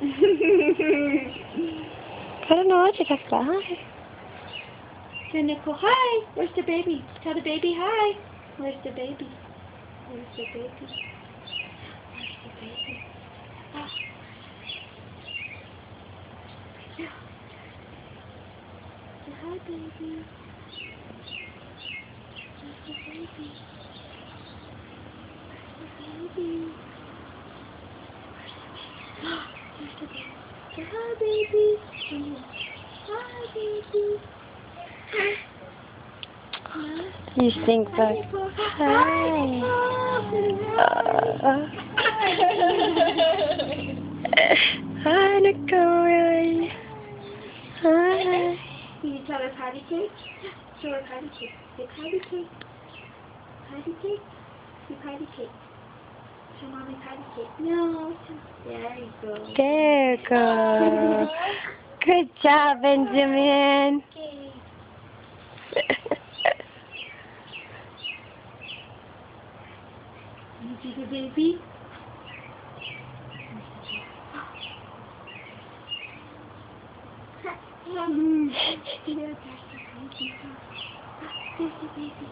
I don't know what to talk about. Hi. Tell Nicole, hi. Where's the baby? Tell the baby hi. Where's the baby? Where's the baby? Where's the baby? Oh. Yeah. Say hi, baby. Where's the baby? Where's the baby? Where's the baby? Say hi, baby. Hi, baby. You stink bug. Hi. Hi, Nicole. Hi. Can you tell her patty cake? Show her patty cake. Say patty cake. Patty cake. Say patty cake. Show mommy patty cake. No. There you go. There you go. Good job, Benjamin. Okay. You see the baby? Yeah, there's the baby. There's the baby.